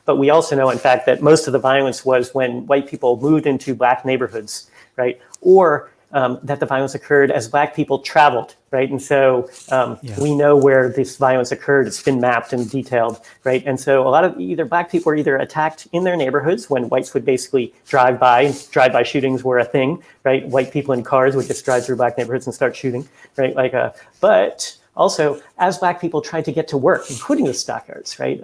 But we also know, in fact, that most of the violence was when white people moved into Black neighborhoods, right? Or that the violence occurred as Black people traveled, right? And so we know where this violence occurred. It's been mapped and detailed, right? And so a lot of either Black people were either attacked in their neighborhoods when whites would basically drive by. Drive-by shootings were a thing, right? White people in cars would just drive through Black neighborhoods and start shooting, right? But also, as Black people tried to get to work, including the stockyards, right,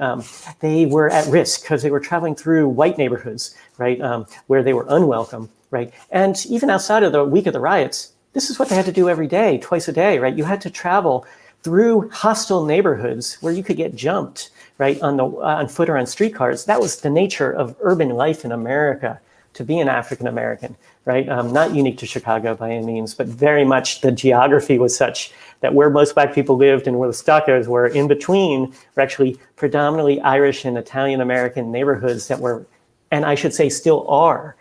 they were at risk because they were traveling through white neighborhoods, right, where they were unwelcome, right? And even outside of the week of the riots, this is what they had to do every day, twice a day, right? You had to travel through hostile neighborhoods where you could get jumped, right, on foot or on streetcars. That was the nature of urban life in America, to be an African American, right? Not unique to Chicago by any means, but very much the geography was such that where most Black people lived and where the stockyards were in between were actually predominantly Irish and Italian American neighborhoods that were, and I should say still are,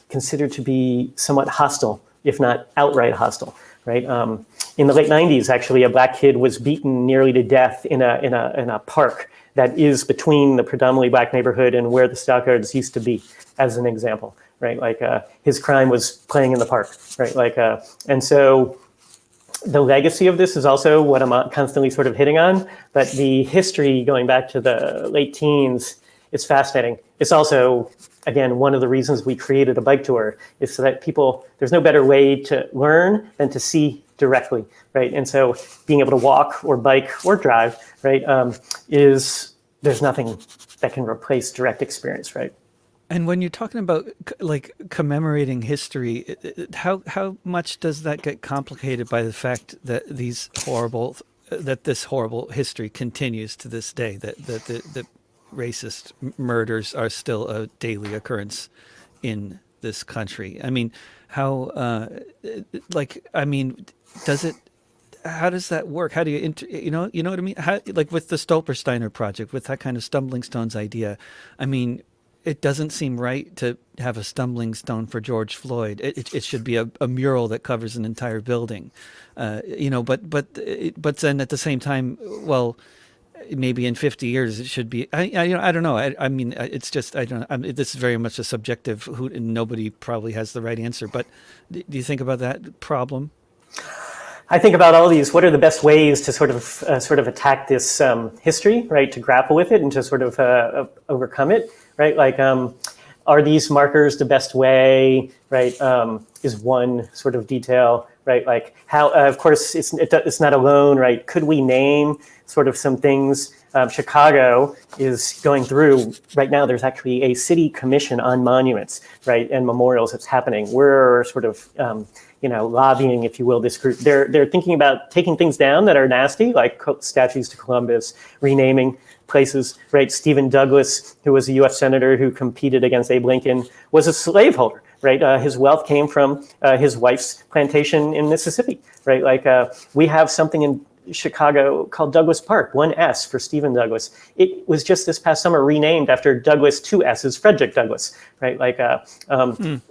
considered to be somewhat hostile, if not outright hostile, right? In the late 90s, actually, a Black kid was beaten nearly to death in a park that is between the predominantly Black neighborhood and where the stockyards used to be, as an example, right? His crime was playing in the park, right? And so the legacy of this is also what I'm constantly sort of hitting on, but the history going back to the late teens is fascinating. It's also, again, one of the reasons we created a bike tour is so that people, there's no better way to learn than to see directly, right? And so being able to walk or bike or drive, right, there's nothing that can replace direct experience, right? And when you're talking about commemorating history, how much does that get complicated by the fact that this horrible history continues to this day, that the racist murders are still a daily occurrence in this country? I mean, how does that work? How do you, you know what I mean? How, with the Stolpersteiner project, with that kind of stumbling stones idea, I mean, it doesn't seem right to have a stumbling stone for George Floyd. It should be a mural that covers an entire building, but then at the same time, well, maybe in 50 years it should be. I don't know. I mean, it's just I don't. This is very much a subjective. Nobody probably has the right answer. But do you think about that problem? I think about all these. What are the best ways to sort of attack this history, right? To grapple with it and to sort of overcome it, right? are these markers the best way, right? Is one sort of detail, right? Like how, of course, it's not alone, right? Could we name sort of some things? Chicago is going through right now. There's actually a city commission on monuments, right, and memorials that's happening. We're sort of, lobbying, if you will, this group. They're thinking about taking things down that are nasty, like statues to Columbus, renaming places, right? Stephen Douglas, who was a U.S. senator who competed against Abe Lincoln, was a slaveholder, right? His wealth came from his wife's plantation in Mississippi, right? Like we have something in Chicago called Douglas Park, 1S for Stephen Douglas. It was just this past summer renamed after Douglas, 2S's, Frederick Douglass, right? Like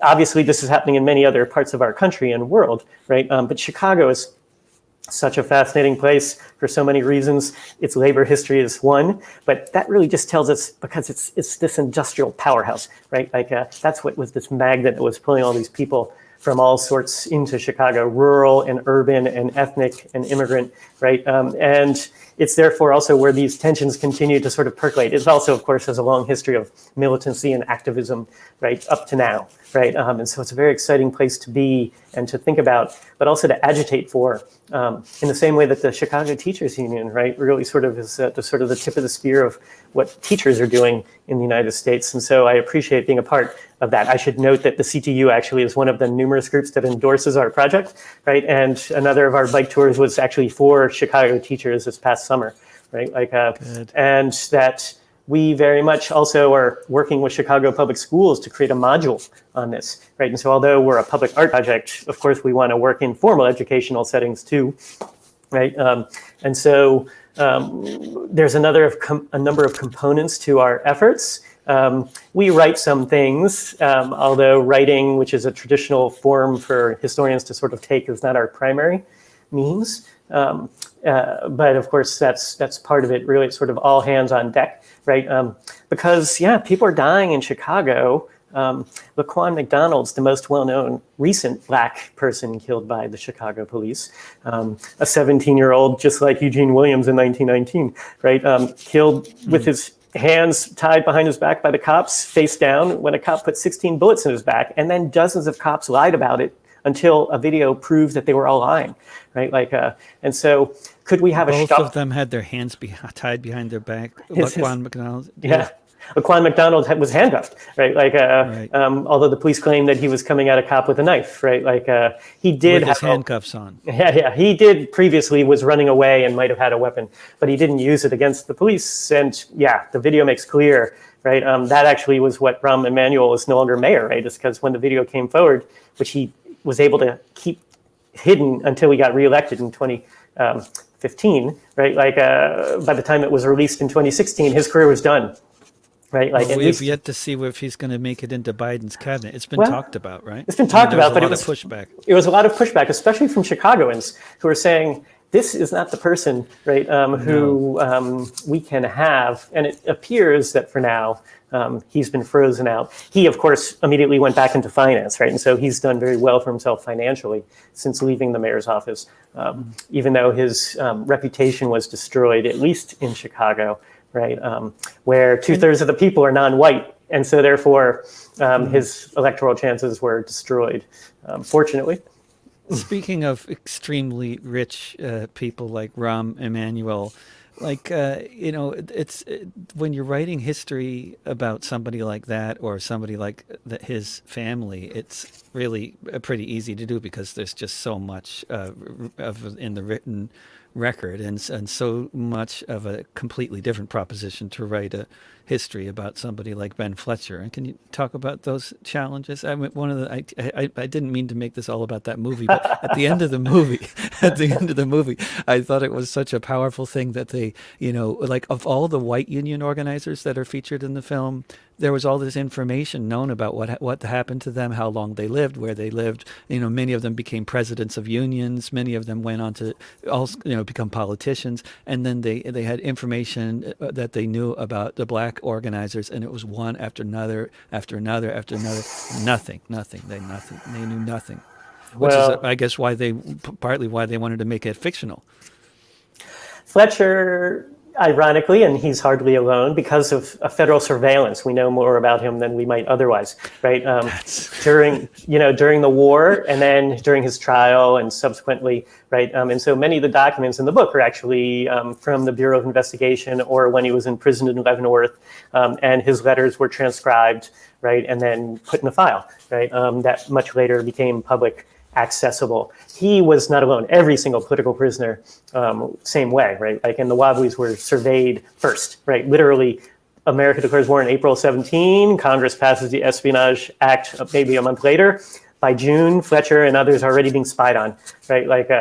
obviously this is happening in many other parts of our country and world, right? But Chicago is such a fascinating place for so many reasons. Its labor history is one, but that really just tells us, because it's this industrial powerhouse, right? Like that's what was this magnet that was pulling all these people from all sorts into Chicago, rural and urban and ethnic and immigrant, right? And it's therefore also where these tensions continue to sort of percolate. It also, of course, has a long history of militancy and activism, right, up to now, right? And so it's a very exciting place to be and to think about, but also to agitate for, in the same way that the Chicago Teachers Union, right, really sort of is at the sort of the tip of the spear of what teachers are doing in the United States. And so I appreciate being a part of that. I should note that the CTU actually is one of the numerous groups that endorses our project, right? And another of our bike tours was actually for Chicago teachers this past summer, right? Like, and that we very much also are working with Chicago Public Schools to create a module on this, right? And so although we're a public art project, of course, we want to work in formal educational settings too, right? And so there's a number of components to our efforts. We write some things, although writing, which is a traditional form for historians to sort of take, is not our primary means. But of course, that's part of it. Really, it's sort of all hands on deck, right? Because people are dying in Chicago. Laquan McDonald's the most well-known recent Black person killed by the Chicago police, a 17-year-old, just like Eugene Williams in 1919, right? Killed with his hands tied behind his back by the cops, face down, when a cop put 16 bullets in his back, and then dozens of cops lied about it until a video proved that they were all lying, right? Like, and so could we have Both of them had their hands tied behind their back. Laquan McDonald. Yeah. Laquan McDonald was handcuffed, right? Like, right. Although the police claimed that he was coming at a cop with a knife, right? Like, he did with his handcuffs on. Yeah, he did previously was running away and might have had a weapon, but he didn't use it against the police. And the video makes clear, right? That actually was what Rahm Emanuel is no longer mayor, right? It's because when the video came forward, which he was able to keep hidden until he got reelected in 2015, right? Like, by the time it was released in 2016, his career was done. Right, like well, we've yet to see if he's going to make it into Biden's cabinet. It's been talked about, right? It's been talked about, but it was pushback. It was a lot of pushback, especially from Chicagoans who are saying this is not the person, right, who we can have. And it appears that for now he's been frozen out. He, of course, immediately went back into finance, right, and so he's done very well for himself financially since leaving the mayor's office, even though his reputation was destroyed, at least in Chicago. Right, where 2/3 of the people are non-white, and so therefore his electoral chances were destroyed, fortunately. Speaking of extremely rich people like Rahm Emanuel, like, when you're writing history about somebody like that or somebody like his family, it's really pretty easy to do because there's just so much in the written record and so much of a completely different proposition to write a history about somebody like Ben Fletcher. And can you talk about those challenges? I mean, I didn't mean to make this all about that movie, but at the end of the movie, I thought it was such a powerful thing that they, like of all the white union organizers that are featured in the film, there was all this information known about what happened to them, how long they lived, where they lived. Many of them became presidents of unions. Many of them went on to also, become politicians. And then they had information that they knew about the Black organizers, and it was one after another, after another, after another. Nothing. They knew nothing. Which is, I guess, partly why they wanted to make it fictional. Fletcher ironically, and he's hardly alone, because of a federal surveillance, we know more about him than we might otherwise, right? During the war, and then during his trial, and subsequently, right? And so many of the documents in the book are actually from the Bureau of Investigation, or when he was in prison in Leavenworth, and his letters were transcribed, right, and then put in a file, right? That much later became public accessible. He was not alone. Every single political prisoner, same way, right? Like, and the Wobblies were surveyed first, right? Literally, America declares war in April 17. Congress passes the Espionage Act maybe a month later. By June, Fletcher and others are already being spied on, right? Like,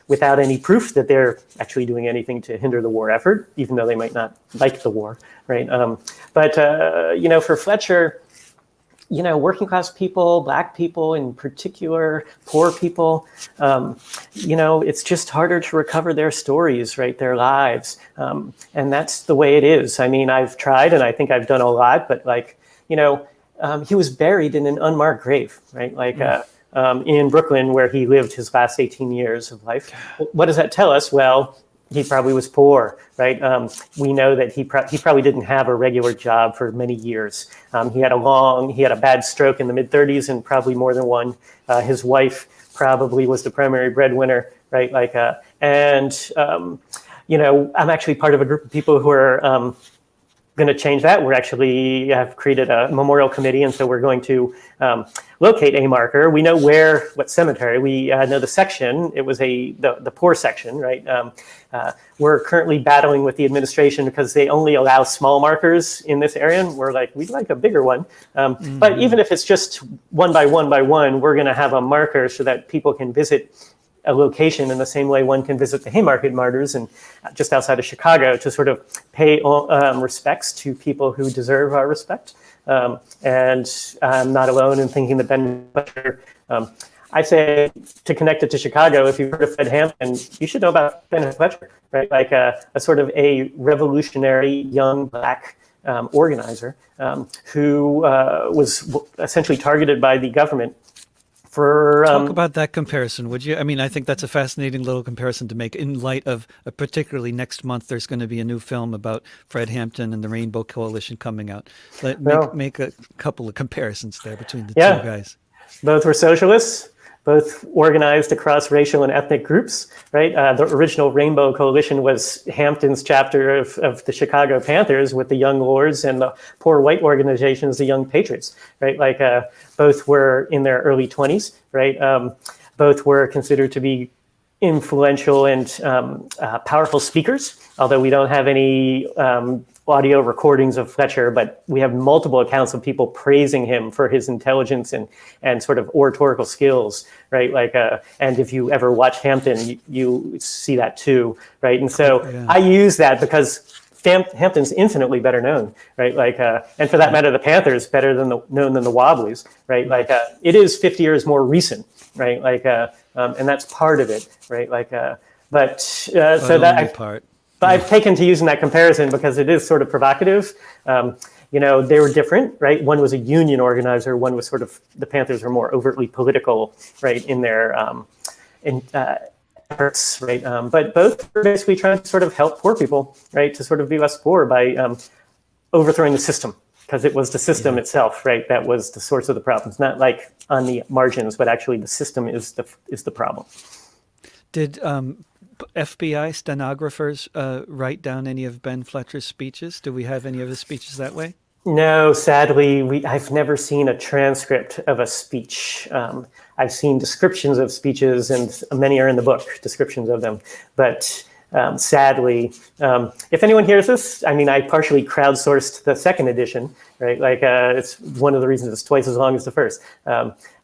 without any proof that they're actually doing anything to hinder the war effort, even though they might not like the war, right? For Fletcher, working class people, Black people in particular, poor people, it's just harder to recover their stories, right? Their lives. And that's the way it is. I mean, I've tried, and I think I've done a lot, but he was buried in an unmarked grave, right? Like, in Brooklyn, where he lived his last 18 years of life. What does that tell us? Well, he probably was poor, right? We know that he probably didn't have a regular job for many years. He had a bad stroke in the mid-30s, and probably more than one. His wife probably was the primary breadwinner, right? I'm actually part of a group of people who are going to change that. We're actually have created a memorial committee, and so we're going to locate a marker. We know what cemetery. We know the section. It was the poor section, right? We're currently battling with the administration because they only allow small markers in this area, and we're like, we'd like a bigger one. But even if it's just one by one by one, we're going to have a marker so that people can visit a location in the same way one can visit the Haymarket Martyrs, and just outside of Chicago, to sort of pay respects to people who deserve our respect. And I'm not alone in thinking that Ben Fletcher, I say, to connect it to Chicago, if you've heard of Fred Hampton, you should know about Ben Fletcher, right? Like a sort of a revolutionary young Black organizer who was essentially targeted by the government. Talk about that comparison, would you? I mean, I think that's a fascinating little comparison to make in light of, particularly next month, there's going to be a new film about Fred Hampton and the Rainbow Coalition coming out. Make a couple of comparisons there between the two guys. Both were socialists, both organized across racial and ethnic groups, right? The original Rainbow Coalition was Hampton's chapter of the Chicago Panthers, with the Young Lords, and the poor white organizations, the Young Patriots, right? Like, both were in their early 20s, right? Both were considered to be influential and powerful speakers, although we don't have any audio recordings of Fletcher, but we have multiple accounts of people praising him for his intelligence and sort of oratorical skills, right? Like, and if you ever watch Hampton, you see that too, right? And so I use that because Hampton's infinitely better known, right? Like, and for that matter, the Panthers better known than the Wobblies, right? Like, it is 50 years more recent, right? Like, and that's part of it, right? Like, I've taken to using that comparison because it is sort of provocative. They were different, right? One was a union organizer. One was sort of, the Panthers were more overtly political, right, in their efforts, right? But both were basically trying to sort of help poor people, right, to sort of be less poor by overthrowing the system, because it was the system itself, right, that was the source of the problems. Not like on the margins, but actually the system is the problem. Did FBI stenographers write down any of Ben Fletcher's speeches? Do we have any of his speeches that way? No, sadly, I've never seen a transcript of a speech. I've seen descriptions of speeches, and many are in the book, descriptions of them. But sadly, if anyone hears this, I mean, I partially crowdsourced the second edition, right? Like, it's one of the reasons it's twice as long as the first.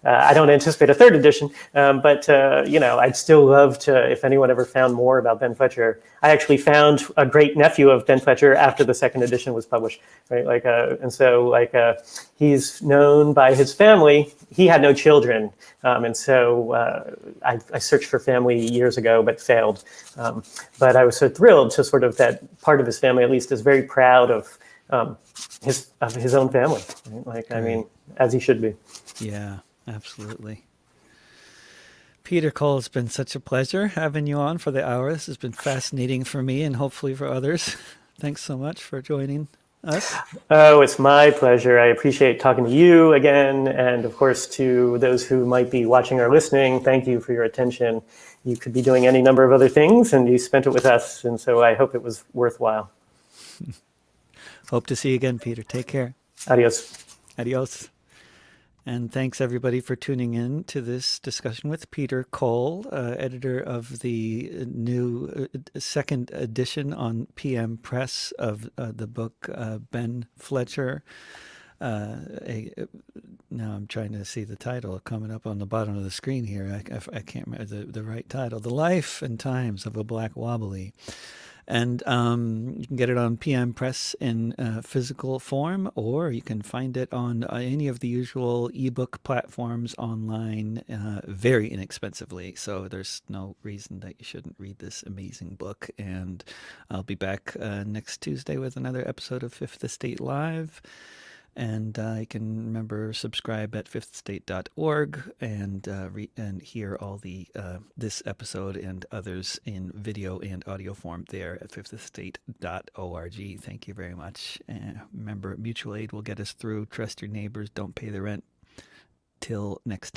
I don't anticipate a third edition, but I'd still love to, if anyone ever found more about Ben Fletcher. I actually found a great nephew of Ben Fletcher after the second edition was published, right? Like, and so, like, he's known by his family. He had no children, and so I searched for family years ago, but failed. But I was so thrilled to sort of that part of his family, at least, is very proud of his own family. Right? Like, I mean, as he should be. Yeah. Absolutely. Peter Cole, it's been such a pleasure having you on for the hour. This has been fascinating for me and hopefully for others. Thanks so much for joining us. Oh, it's my pleasure. I appreciate talking to you again. And of course, to those who might be watching or listening, thank you for your attention. You could be doing any number of other things, and you spent it with us. And so I hope it was worthwhile. Hope to see you again, Peter. Take care. Adios. Adios. And thanks everybody for tuning in to this discussion with Peter Cole, editor of the new second edition on PM Press of the book Ben Fletcher. Now I'm trying to see the title coming up on the bottom of the screen here. I can't remember the right title. The Life and Times of a Black Wobbly. And you can get it on PM Press in physical form, or you can find it on any of the usual ebook platforms online very inexpensively. So there's no reason that you shouldn't read this amazing book. And I'll be back next Tuesday with another episode of Fifth Estate Live. And you can remember subscribe at fifthestate.org and hear all the this episode and others in video and audio form there at fifthestate.org. Thank you very much. Remember, mutual aid will get us through. Trust your neighbors. Don't pay the rent. Till next time.